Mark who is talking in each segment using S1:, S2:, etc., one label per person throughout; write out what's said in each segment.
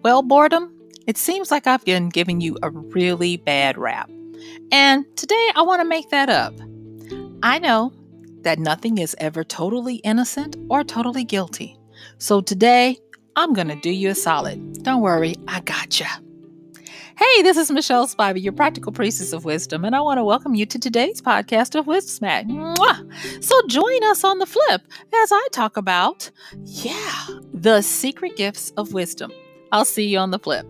S1: Well, boredom, it seems like I've been giving you a really bad rap. And today I want to make that up. I know that nothing is ever totally innocent or totally guilty. So today I'm going to do you a solid. Don't worry, I gotcha. Hey, this is MichelleSpiva, your practical priestess of wisdom, and I want to welcome you to today's podcast of Wisdom Smack. Mwah! So join us on the flip as I talk about, the secret gifts of wisdom. I'll see you on the flip.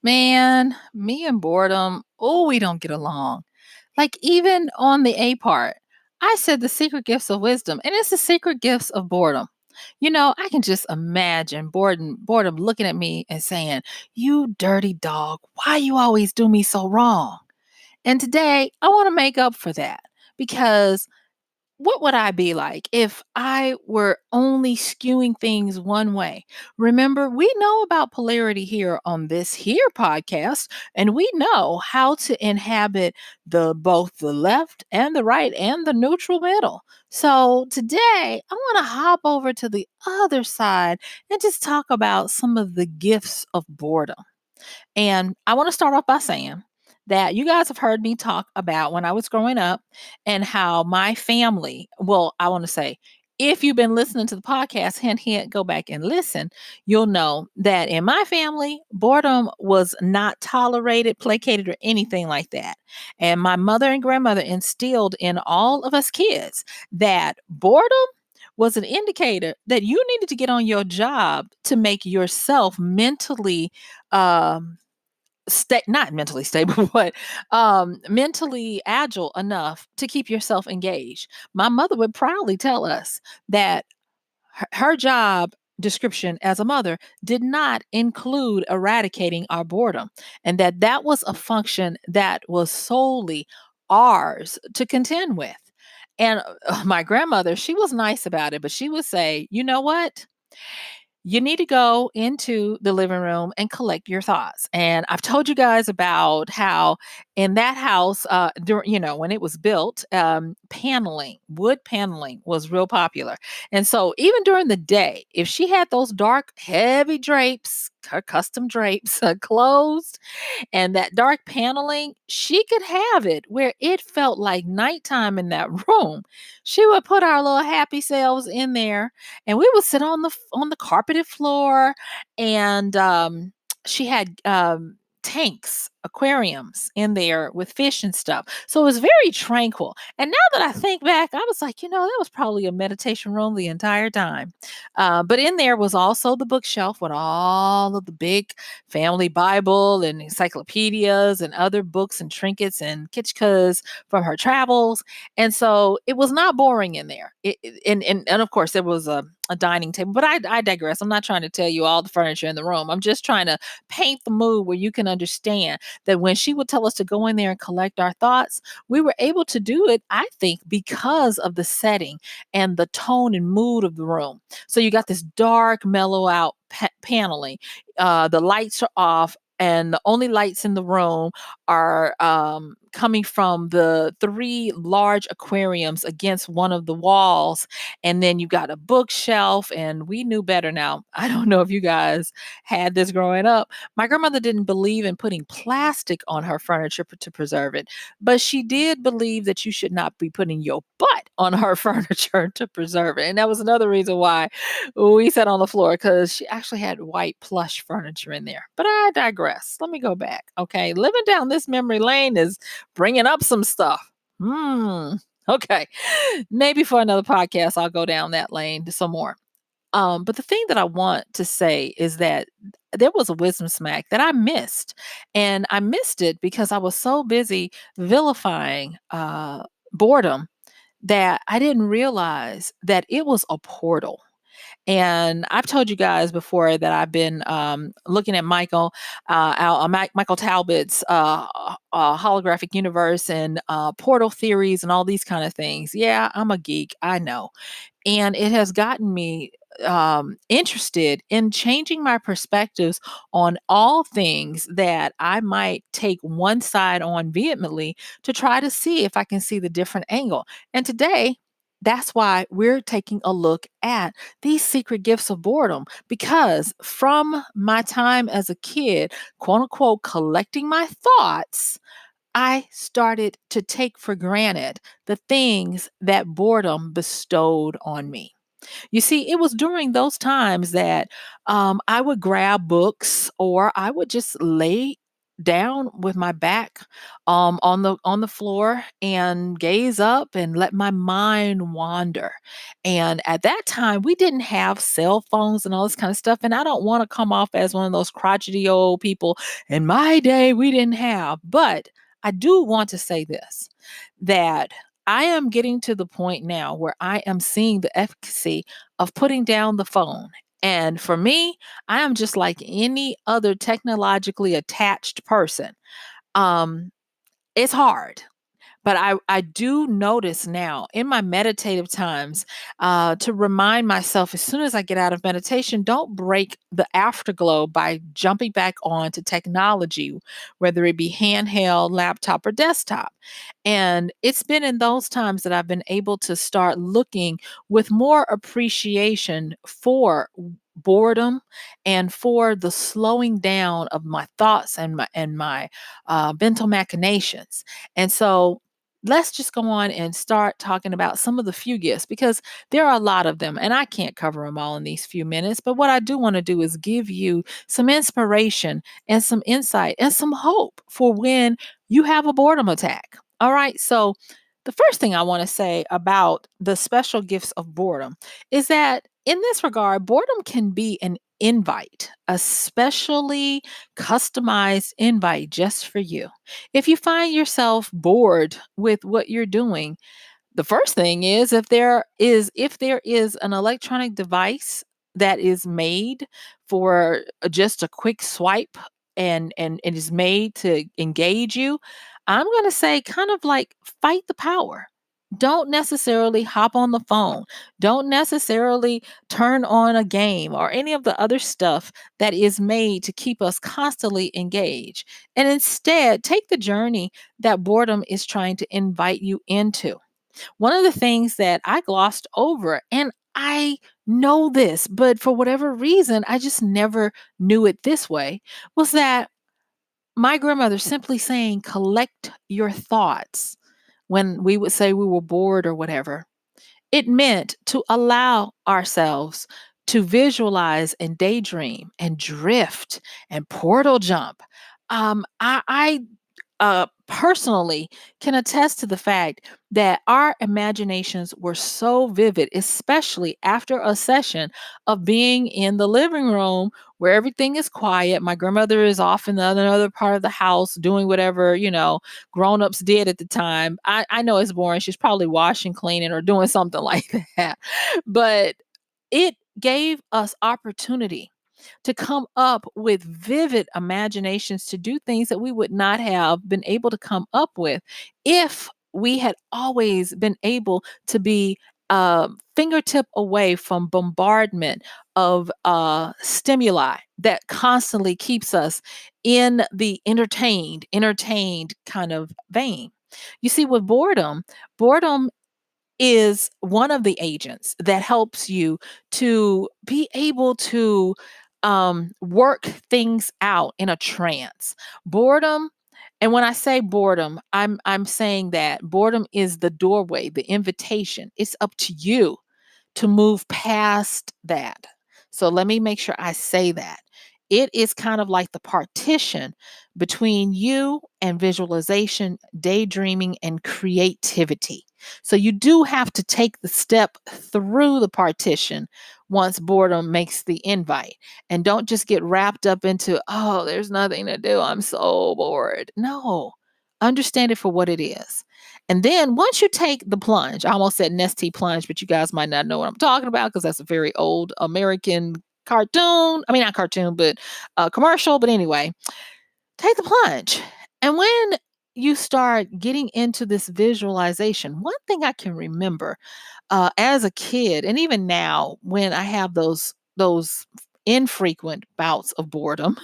S1: Man, me and boredom, we don't get along. Like even on the A part, I said the secret gifts of wisdom, and it's the secret gifts of boredom. I can just imagine boredom looking at me and saying, "You dirty dog, why you always do me so wrong?" And today, I want to make up for that because what would I be like if I were only skewing things one way? Remember, we know about polarity here on this here podcast, and we know how to inhabit the both the left and the right and the neutral middle. So today, I want to hop over to the other side and just talk about some of the gifts of boredom. And I want to start off by saying that you guys have heard me talk about when I was growing up and how my family, well, I want to say, if you've been listening to the podcast, hint, hint, go back and listen, you'll know that in my family, boredom was not tolerated, placated, or anything like that. And my mother and grandmother instilled in all of us kids that boredom was an indicator that you needed to get on your job to make yourself mentally not mentally stable, but mentally agile enough to keep yourself engaged. My mother would proudly tell us that her job description as a mother did not include eradicating our boredom, and that was a function that was solely ours to contend with. And my grandmother, she was nice about it, but she would say, "You know what? You need to go into the living room and collect your thoughts." And I've told you guys about how in that house, when it was built, wood paneling was real popular. And so even during the day, if she had those dark, heavy drapes, her custom drapes closed, and that dark paneling, she could have it where it felt like nighttime in that room. She would put our little happy selves in there, and we would sit on the carpeted floor, and she had tanks, aquariums in there with fish and stuff. So it was very tranquil. And now that I think back, I was like, that was probably a meditation room the entire time. But in there was also the bookshelf with all of the big family Bible and encyclopedias and other books and trinkets and kitschkas from her travels. And so it was not boring in there. And of course, there was a dining table, but I digress. I'm not trying to tell you all the furniture in the room. I'm just trying to paint the mood where you can understand that when she would tell us to go in there and collect our thoughts, we were able to do it, I think, because of the setting and the tone and mood of the room. So you got this dark, mellow out paneling. The lights are off, and the only lights in the room are coming from the three large aquariums against one of the walls. And then you got a bookshelf, and we knew better now. I don't know if you guys had this growing up. My grandmother didn't believe in putting plastic on her furniture to preserve it, but she did believe that you should not be putting your butt on her furniture to preserve it. And that was another reason why we sat on the floor, because she actually had white plush furniture in there. But I digress. Let me go back. Okay. Living down this memory lane is bringing up some stuff. Okay. Maybe for another podcast, I'll go down that lane to some more. But the thing that I want to say is that there was a wisdom smack that I missed. And I missed it because I was so busy vilifying boredom that I didn't realize that it was a portal. And I've told you guys before that I've been looking at Michael Talbot's holographic universe and portal theories and all these kind of things. Yeah, I'm a geek, I know. And it has gotten me interested in changing my perspectives on all things that I might take one side on vehemently to try to see if I can see the different angle. And today, that's why we're taking a look at these secret gifts of boredom, because from my time as a kid, quote unquote, collecting my thoughts, I started to take for granted the things that boredom bestowed on me. You see, it was during those times that I would grab books, or I would just lay down with my back on the floor and gaze up and let my mind wander. And at that time, we didn't have cell phones and all this kind of stuff. And I don't want to come off as one of those crotchety old people. In my day, we didn't have. But I do want to say this, that I am getting to the point now where I am seeing the efficacy of putting down the phone. And for me, I am just like any other technologically attached person. Um, it's hard. But I do notice now in my meditative times, to remind myself as soon as I get out of meditation, don't break the afterglow by jumping back on to technology, whether it be handheld, laptop, or desktop. And it's been in those times that I've been able to start looking with more appreciation for boredom and for the slowing down of my thoughts and my mental machinations. And so let's just go on and start talking about some of the few gifts, because there are a lot of them and I can't cover them all in these few minutes. But what I do want to do is give you some inspiration and some insight and some hope for when you have a boredom attack. All right. So, the first thing I want to say about the special gifts of boredom is that in this regard, boredom can be an invite, a specially customized invite just for you. If you find yourself bored with what you're doing, the first thing is, if there is an electronic device that is made for just a quick swipe, and it is made to engage you, I'm going to say kind of like fight the power. Don't necessarily hop on the phone. Don't necessarily turn on a game or any of the other stuff that is made to keep us constantly engaged. And instead, take the journey that boredom is trying to invite you into. One of the things that I glossed over, and I know this, but for whatever reason, I just never knew it this way, was that my grandmother simply saying, collect your thoughts when we would say we were bored or whatever. It meant to allow ourselves to visualize and daydream and drift and portal jump. I personally can attest to the fact that our imaginations were so vivid, especially after a session of being in the living room where everything is quiet. My grandmother is off in the other part of the house doing whatever, grown-ups did at the time. I know it's boring. She's probably washing, cleaning, or doing something like that. But it gave us opportunity to come up with vivid imaginations to do things that we would not have been able to come up with if we had always been able to be a fingertip away from bombardment of stimuli that constantly keeps us in the entertained kind of vein. You see, with boredom is one of the agents that helps you to be able to work things out in a trance. Boredom, and when I say boredom, I'm saying that boredom is the doorway, the invitation. It's up to you to move past that. So let me make sure I say that. It is kind of like the partition between you and visualization, daydreaming, and creativity. So you do have to take the step through the partition once boredom makes the invite. And don't just get wrapped up into, oh, there's nothing to do. I'm so bored. No, understand it for what it is. And then once you take the plunge, I almost said Nestea plunge, but you guys might not know what I'm talking about because that's a very old American cartoon. I mean, not cartoon, but commercial. But anyway, take the plunge. And when you start getting into this visualization, one thing I can remember as a kid, and even now when I have those infrequent bouts of boredom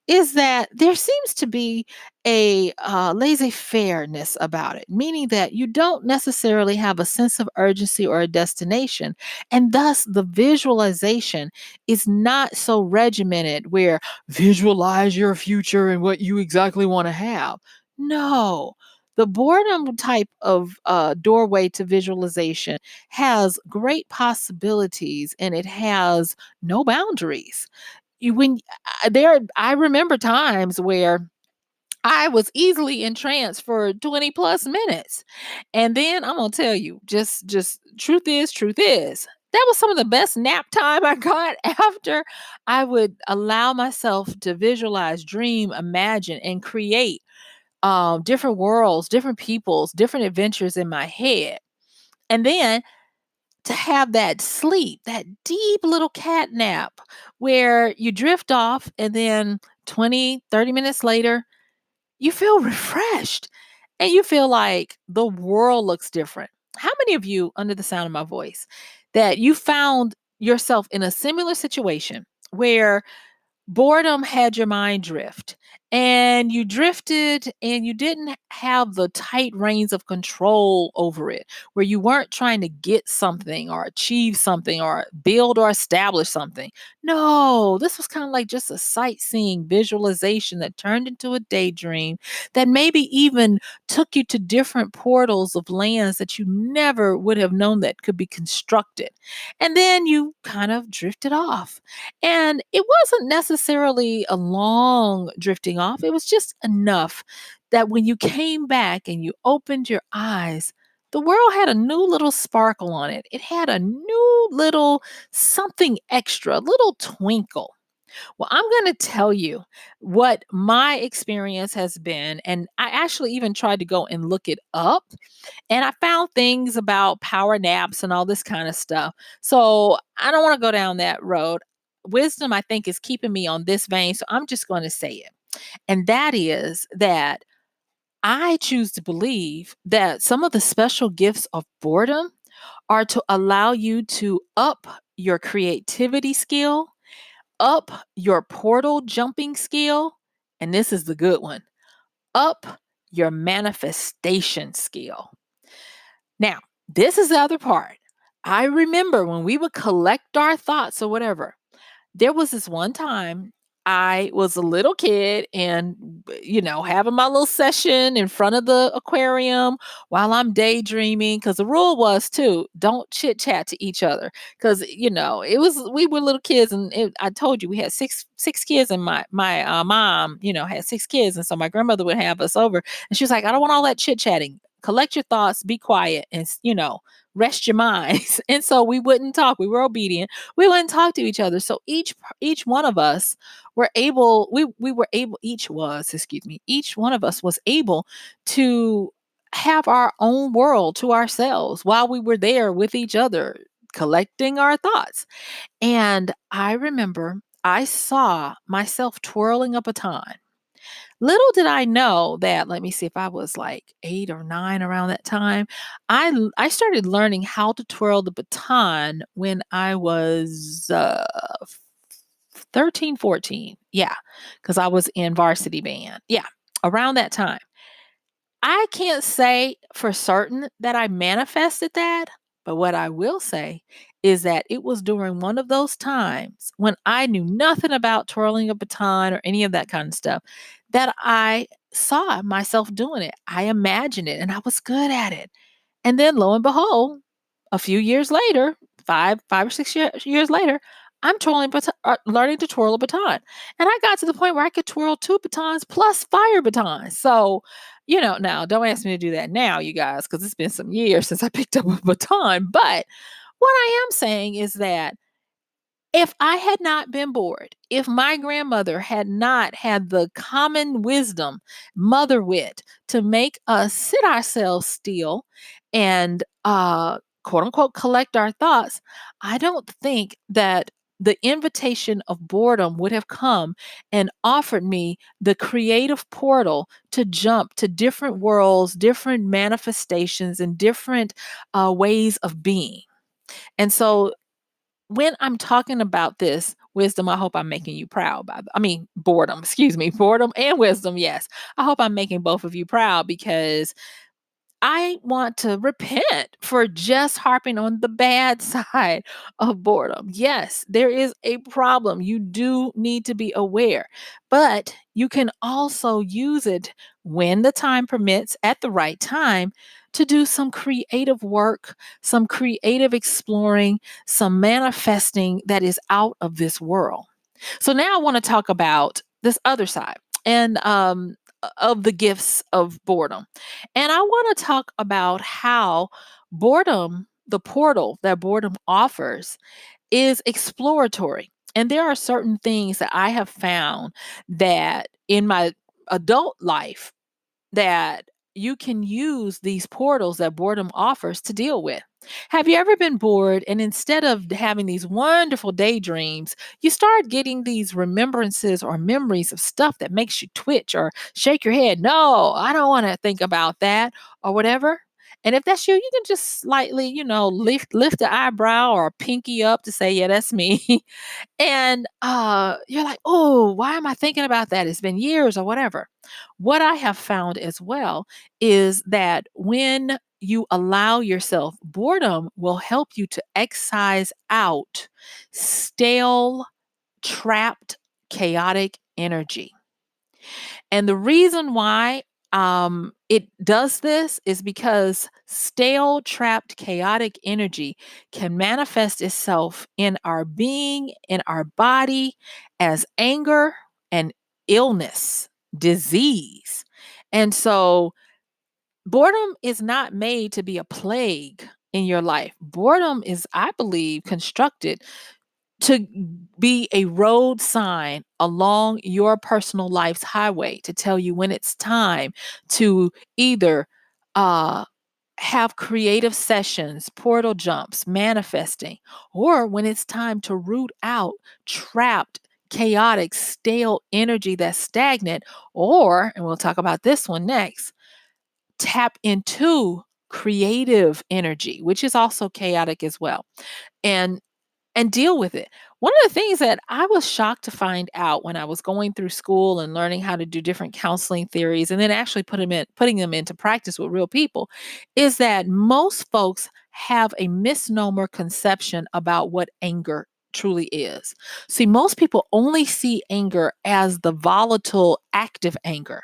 S1: is that there seems to be a laissez-faire-ness about it, meaning that you don't necessarily have a sense of urgency or a destination, and thus the visualization is not so regimented where visualize your future and what you exactly want to have. No. The boredom type of doorway to visualization has great possibilities and it has no boundaries. You when there I remember times where I was easily entranced for 20 plus minutes. And then I'm gonna tell you, just truth is, that was some of the best nap time I got after I would allow myself to visualize, dream, imagine, and create different worlds, different peoples, different adventures in my head. And then to have that sleep, that deep little cat nap where you drift off and then 20, 30 minutes later, you feel refreshed and you feel like the world looks different. How many of you, under the sound of my voice, that you found yourself in a similar situation where boredom had your mind drift and you drifted and you didn't have the tight reins of control over it, where you weren't trying to get something or achieve something or build or establish something? No, this was kind of like just a sightseeing visualization that turned into a daydream that maybe even took you to different portals of lands that you never would have known that could be constructed. And then you kind of drifted off, and it wasn't necessarily a long drifting off. It was just enough that when you came back and you opened your eyes, the world had a new little sparkle on it. It had a new little something extra, a little twinkle. Well, I'm going to tell you what my experience has been. And I actually even tried to go and look it up, and I found things about power naps and all this kind of stuff. So I don't want to go down that road. Wisdom, I think, is keeping me on this vein. So I'm just going to say it. And that is that I choose to believe that some of the special gifts of boredom are to allow you to up your creativity skill, up your portal jumping skill. And this is the good one, up your manifestation skill. Now, this is the other part. I remember when we would collect our thoughts or whatever, there was this one time I was a little kid and, having my little session in front of the aquarium while I'm daydreaming. Cause the rule was too, don't chit chat to each other. Cause, we were little kids, and I told you we had six kids, and my mom, had six kids. And so my grandmother would have us over and she was like, I don't want all that chit chatting. Collect your thoughts, be quiet, and, rest your minds. And so we wouldn't talk. We were obedient. We wouldn't talk to each other. So each one of us were able, we were able, each one of us was able to have our own world to ourselves while we were there with each other, collecting our thoughts. And I remember I saw myself twirling a baton. Little did I know that, let me see, if I was like 8 or 9 around that time, I started learning how to twirl the baton when I was 13, 14. Yeah, because I was in varsity band. Yeah, around that time. I can't say for certain that I manifested that, but what I will say is that it was during one of those times when I knew nothing about twirling a baton or any of that kind of stuff that I saw myself doing it. I imagined it and I was good at it. And then lo and behold, a few years later, five or six years later, I'm learning to twirl a baton. And I got to the point where I could twirl 2 batons plus fire batons. So, now don't ask me to do that now, you guys, because it's been some years since I picked up a baton. But what I am saying is that if I had not been bored, if my grandmother had not had the common wisdom, mother wit, to make us sit ourselves still and quote unquote collect our thoughts, I don't think that the invitation of boredom would have come and offered me the creative portal to jump to different worlds, different manifestations, and different ways of being. And so when I'm talking about this wisdom, I hope I'm making you proud I mean, boredom, excuse me, boredom and wisdom. Yes. I hope I'm making both of you proud because I want to repent for just harping on the bad side of boredom. Yes, there is a problem. You do need to be aware, but you can also use it when the time permits at the right time to do some creative work, some creative exploring, some manifesting that is out of this world. So now I want to talk about this other side and of the gifts of boredom. And I want to talk about how boredom, the portal that boredom offers, is exploratory. And there are certain things that I have found that in my adult life that you can use these portals that boredom offers to deal with. Have you ever been bored and instead of having these wonderful daydreams, you start getting these remembrances or memories of stuff that makes you twitch or shake your head? No, I don't want to think about that or whatever. And if that's you, you can just slightly, lift the eyebrow or a pinky up to say, yeah, that's me. And you're like, oh, why am I thinking about that? It's been years or whatever. What I have found as well is that when you allow yourself, boredom will help you to excise out stale, trapped, chaotic energy. And the reason why it does this is because stale, trapped, chaotic energy can manifest itself in our being, in our body as anger and illness, disease. And so boredom is not made to be a plague in your life. Boredom is, I believe, constructed to be a road sign along your personal life's highway to tell you when it's time to either uh, have creative sessions, portal jumps, manifesting, or when it's time to root out trapped, chaotic, stale energy that's stagnant, or, and we'll talk about this one next, tap into creative energy, which is also chaotic as well. And deal with it. One of the things that I was shocked to find out when I was going through school and learning how to do different counseling theories and then actually putting them into practice with real people is that most folks have a misnomer conception about what anger truly is. See, most people only see anger as the volatile active anger.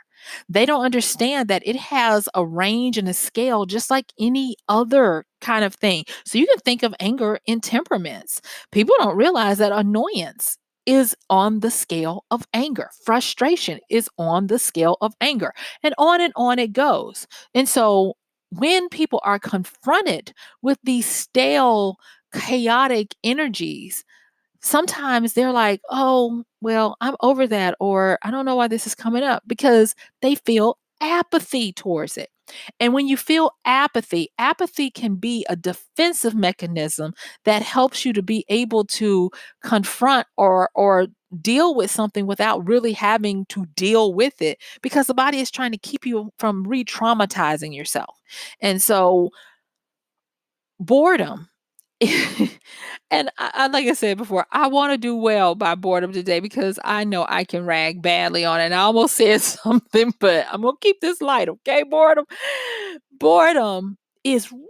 S1: They don't understand that it has a range and a scale just like any other kind of thing. So you can think of anger in temperaments. People don't realize that annoyance is on the scale of anger. Frustration is on the scale of anger. And on it goes. And so when people are confronted with these stale, chaotic energies, sometimes they're like, oh, well, I'm over that, or I don't know why this is coming up because they feel apathy towards it. And when you feel apathy, apathy can be a defensive mechanism that helps you to be able to confront or deal with something without really having to deal with it because the body is trying to keep you from re-traumatizing yourself. And so boredom and like I said before, I want to do well by boredom today because I know I can rag badly on it. And I almost said something, but I'm going to keep this light, okay? Boredom is really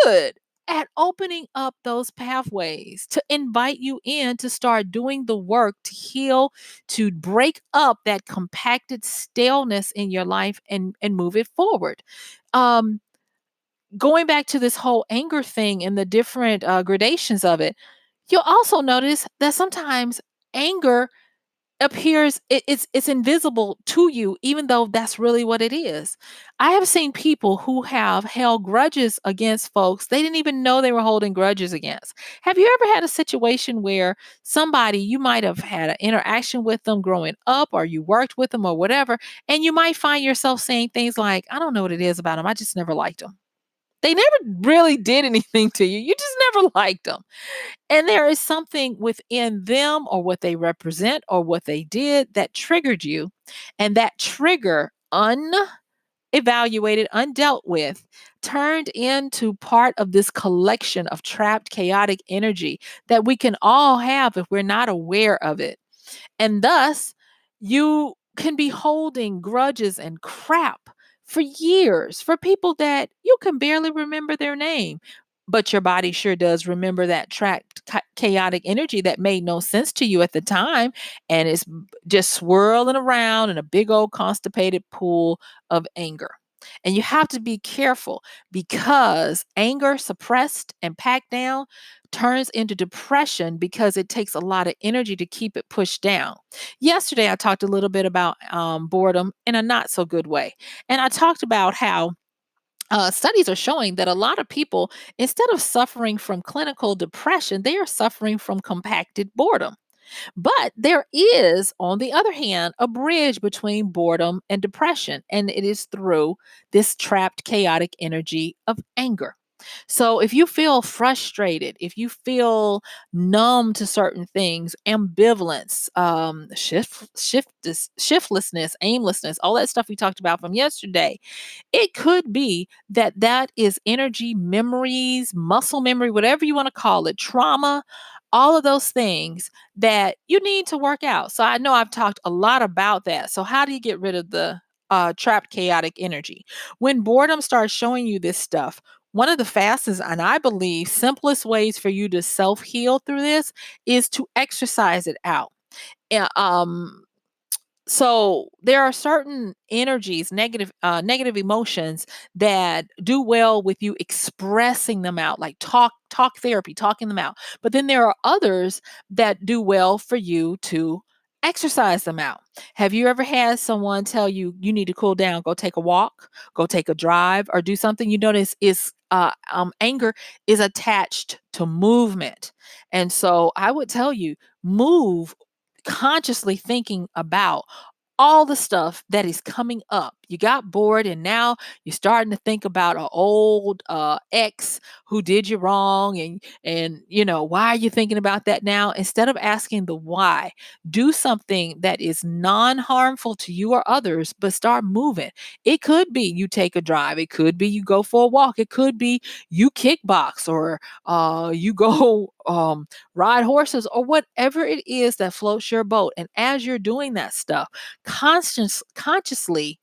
S1: good at opening up those pathways to invite you in to start doing the work to heal, to break up that compacted staleness in your life and move it forward. Um, Going back to this whole anger thing and the different gradations of it, you'll also notice that sometimes anger appears it's invisible to you even though that's really what it is. I have seen people who have held grudges against folks they didn't even know they were holding grudges against. Have you ever had a situation where somebody you might have had an interaction with them growing up or you worked with them or whatever, and you might find yourself saying things like, I don't know what it is about them, I just never liked them. They never really did anything to you. You just never liked them. And there is something within them or what they represent or what they did that triggered you. And that trigger unevaluated, undealt with, turned into part of this collection of trapped chaotic energy that we can all have if we're not aware of it. And thus, you can be holding grudges and crap for years for people that you can barely remember their name. But your body sure does remember that trapped chaotic energy that made no sense to you at the time. And it's just swirling around in a big old constipated pool of anger. And you have to be careful because anger suppressed and packed down turns into depression because it takes a lot of energy to keep it pushed down. Yesterday, I talked a little bit about boredom in a not so good way. And I talked about how studies are showing that a lot of people, instead of suffering from clinical depression, they are suffering from compacted boredom. But there is, on the other hand, a bridge between boredom and depression, and it is through this trapped chaotic energy of anger. So if you feel frustrated, if you feel numb to certain things, ambivalence, shiftlessness, aimlessness, all that stuff we talked about from yesterday, it could be that that is energy, memories, muscle memory, whatever you want to call it, trauma, all of those things that you need to work out. So I know I've talked a lot about that. So how do you get rid of the trapped chaotic energy? When boredom starts showing you this stuff, one of the fastest and I believe simplest ways for you to self heal through this is to exercise it out. Yeah, so there are certain energies, negative emotions that do well with you expressing them out, like talk therapy, talking them out. But then there are others that do well for you to exercise them out. Have you ever had someone tell you you need to cool down, go take a walk, go take a drive, or do something? You notice is anger is attached to movement, and so I would tell you move, consciously thinking about all the stuff that is coming up. You got bored and now you're starting to think about an old ex who did you wrong, and why are you thinking about that now? Instead of asking the why, do something that is non-harmful to you or others, but start moving. It could be you take a drive, it could be you go for a walk, it could be you kickbox, or you go ride horses, or whatever it is that floats your boat. And as you're doing that stuff, consciously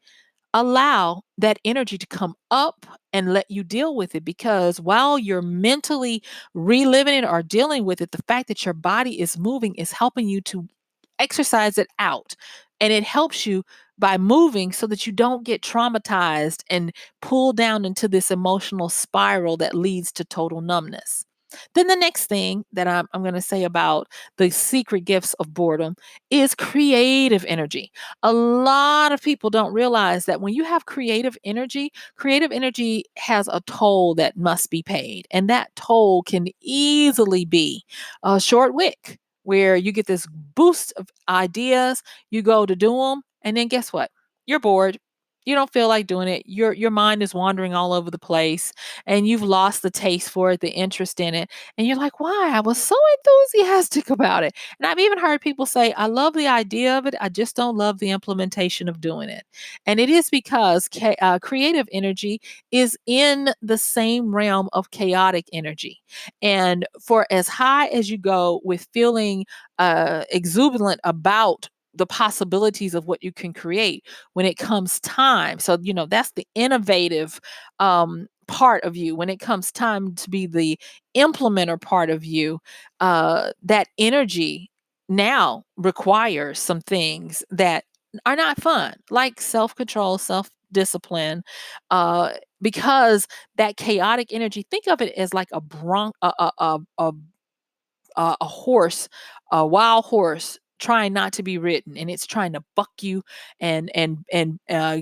S1: allow that energy to come up and let you deal with it, because while you're mentally reliving it or dealing with it, the fact that your body is moving is helping you to exercise it out. And it helps you by moving so that you don't get traumatized and pulled down into this emotional spiral that leads to total numbness. Then the next thing that I'm going to say about the secret gifts of boredom is creative energy. A lot of people don't realize that when you have creative energy has a toll that must be paid. And that toll can easily be a short wick, where you get this boost of ideas, you go to do them, and then guess what? You're bored. You don't feel like doing it. Your mind is wandering all over the place, and you've lost the taste for it, the interest in it. And you're like, why? I was so enthusiastic about it. And I've even heard people say, I love the idea of it. I just don't love the implementation of doing it. And it is because creative energy is in the same realm of chaotic energy. And for as high as you go with feeling exuberant about the possibilities of what you can create, when it comes time, so that's the innovative part of you. When it comes time to be the implementer part of you, that energy now requires some things that are not fun, like self-control, self-discipline, uh, because that chaotic energy, think of it as like a horse, a wild horse trying not to be ridden, and it's trying to buck you and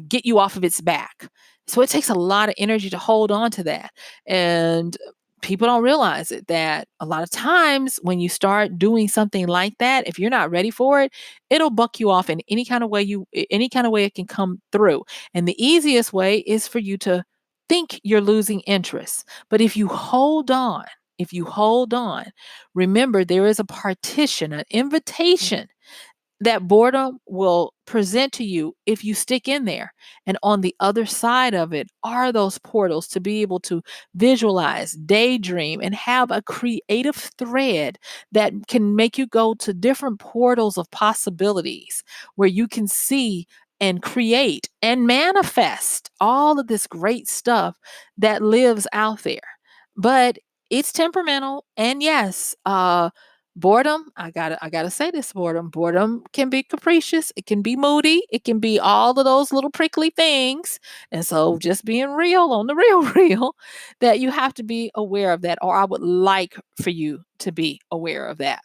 S1: get you off of its back. So it takes a lot of energy to hold on to that. And people don't realize it, that a lot of times when you start doing something like that, if you're not ready for it, it'll buck you off in any kind of way it can come through. And the easiest way is for you to think you're losing interest. But if you hold on, remember there is a partition, an invitation that boredom will present to you if you stick in there. And on the other side of it are those portals to be able to visualize, daydream, and have a creative thread that can make you go to different portals of possibilities where you can see and create and manifest all of this great stuff that lives out there. But it's temperamental. And yes, boredom, I gotta say this, boredom can be capricious, it can be moody, it can be all of those little prickly things. And so just being real on the real real, that you have to be aware of that, or I would like for you to be aware of that.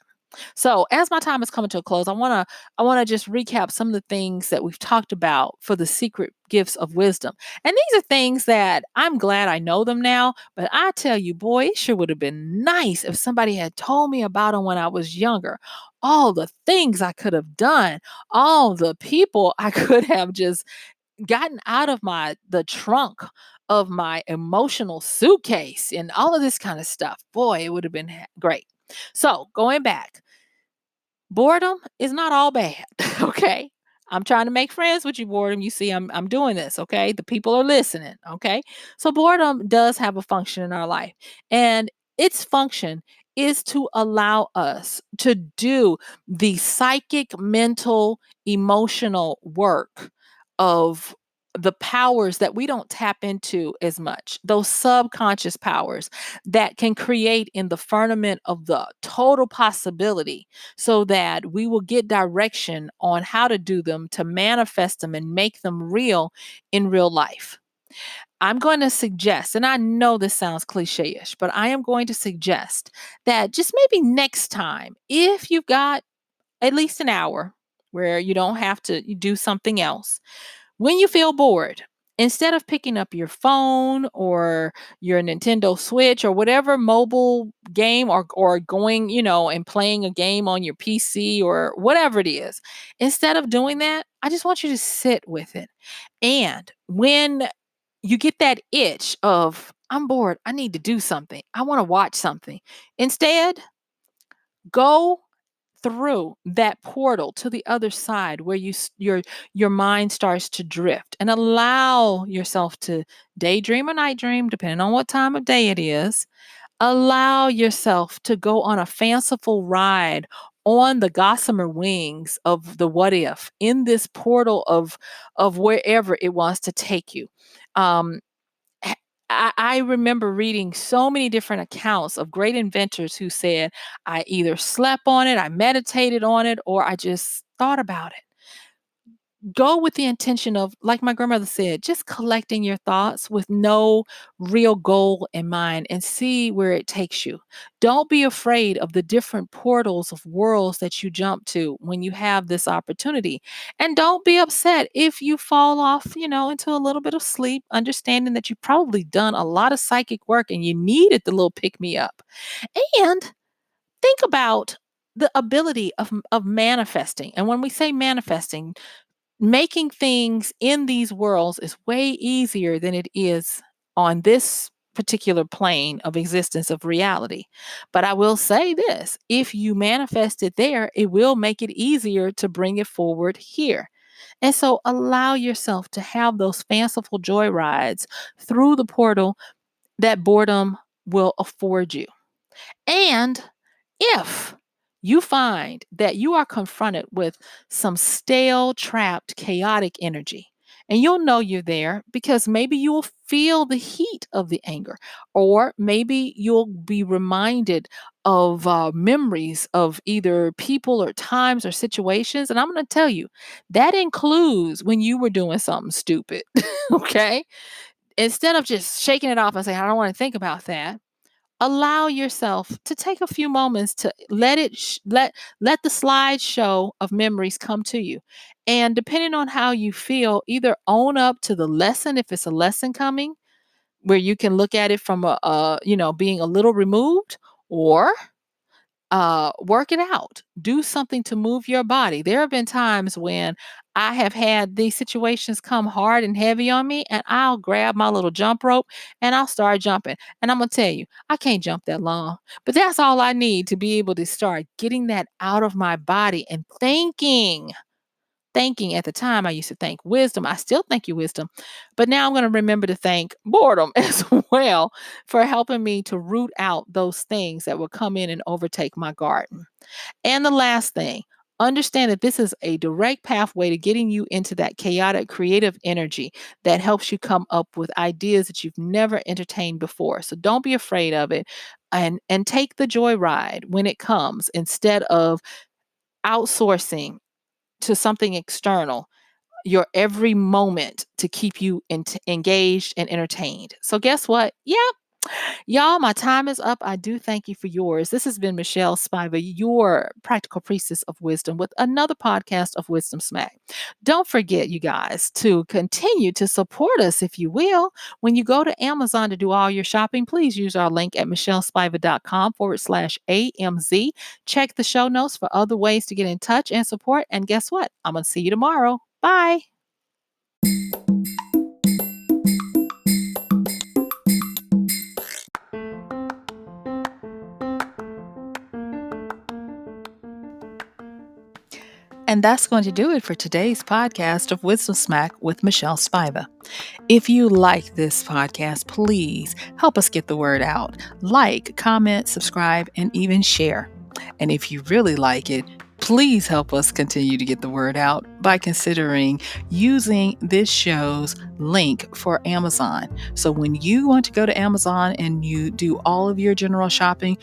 S1: So, as my time is coming to a close, I want to just recap some of the things that we've talked about for the secret gifts of wisdom. And these are things that I'm glad I know them now, but I tell you, boy, it sure would have been nice if somebody had told me about them when I was younger. All the things I could have done, all the people I could have just gotten out of my the trunk of my emotional suitcase and all of this kind of stuff. Boy, it would have been great. So, going back, boredom is not all bad. Okay. I'm trying to make friends with you, boredom. You see, I'm doing this, okay? The people are listening, okay? So boredom does have a function in our life. And its function is to allow us to do the psychic, mental, emotional work of the powers that we don't tap into as much, those subconscious powers that can create in the firmament of the total possibility, so that we will get direction on how to do them, to manifest them and make them real in real life. I'm going to suggest, and I know this sounds cliche ish, but I am going to suggest that just maybe next time, if you've got at least an hour where you don't have to do something else, when you feel bored, instead of picking up your phone or your Nintendo Switch or whatever mobile game, or going, and playing a game on your PC or whatever it is, instead of doing that, I just want you to sit with it. And when you get that itch of, I'm bored, I need to do something, I want to watch something, instead, go through that portal to the other side where your mind starts to drift, and allow yourself to daydream or night dream, depending on what time of day it is. Allow yourself to go on a fanciful ride on the gossamer wings of the what if in this portal of wherever it wants to take you. um h- I remember reading so many different accounts of great inventors who said, I either slept on it, I meditated on it, or I just thought about it. Go with the intention of, like my grandmother said, just collecting your thoughts with no real goal in mind, and see where it takes you. Don't be afraid of the different portals of worlds that you jump to when you have this opportunity. And don't be upset if you fall off, into a little bit of sleep, understanding that you've probably done a lot of psychic work and you needed the little pick me up. And think about the ability of manifesting. And when we say manifesting, making things in these worlds is way easier than it is on this particular plane of existence of reality. But I will say this, if you manifest it there, it will make it easier to bring it forward here. And so allow yourself to have those fanciful joy rides through the portal that boredom will afford you. And if you find that you are confronted with some stale, trapped, chaotic energy, and you'll know you're there because maybe you will feel the heat of the anger, or maybe you'll be reminded of memories of either people or times or situations. And I'm going to tell you, that includes when you were doing something stupid. Okay. Instead of just shaking it off and saying, I don't want to think about that, allow yourself to take a few moments to let it let the slideshow of memories come to you. And depending on how you feel, either own up to the lesson if it's a lesson coming, where you can look at it from being a little removed, or work it out. Do something to move your body. There have been times when I have had these situations come hard and heavy on me, and I'll grab my little jump rope and I'll start jumping. And I'm going to tell you, I can't jump that long, but that's all I need to be able to start getting that out of my body and thanking. At the time, I used to thank wisdom. I still thank you, wisdom. But now I'm going to remember to thank boredom as well for helping me to root out those things that will come in and overtake my garden. And the last thing, understand that this is a direct pathway to getting you into that chaotic creative energy that helps you come up with ideas that you've never entertained before. So don't be afraid of it, and take the joyride when it comes instead of outsourcing to something external your every moment to keep you engaged and entertained. So guess what? Yep. Y'all, my time is up. I do thank you for yours. This has been MichelleSpiva, your practical priestess of wisdom, with another podcast of Wisdom Smack. Don't forget, you guys, to continue to support us, if you will. When you go to Amazon to do all your shopping, please use our link at michellespiva.com/AMZ. Check the show notes for other ways to get in touch and support. And guess what? I'm going to see you tomorrow. Bye. And that's going to do it for today's podcast of Wisdom Smack with MichelleSpiva. If you like this podcast, please help us get the word out. Like, comment, subscribe, and even share. And if you really like it, please help us continue to get the word out by considering using this show's link for Amazon. So when you want to go to Amazon and you do all of your general shopping,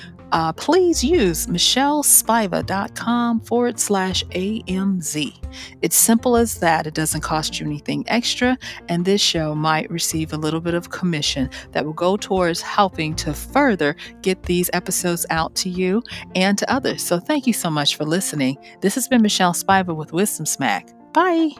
S1: please use MichelleSpiva.com/AMZ. It's simple as that. It doesn't cost you anything extra, and this show might receive a little bit of commission that will go towards helping to further get these episodes out to you and to others. So thank you so much for listening. This has been MichelleSpiva with Wisdom Smack. Bye.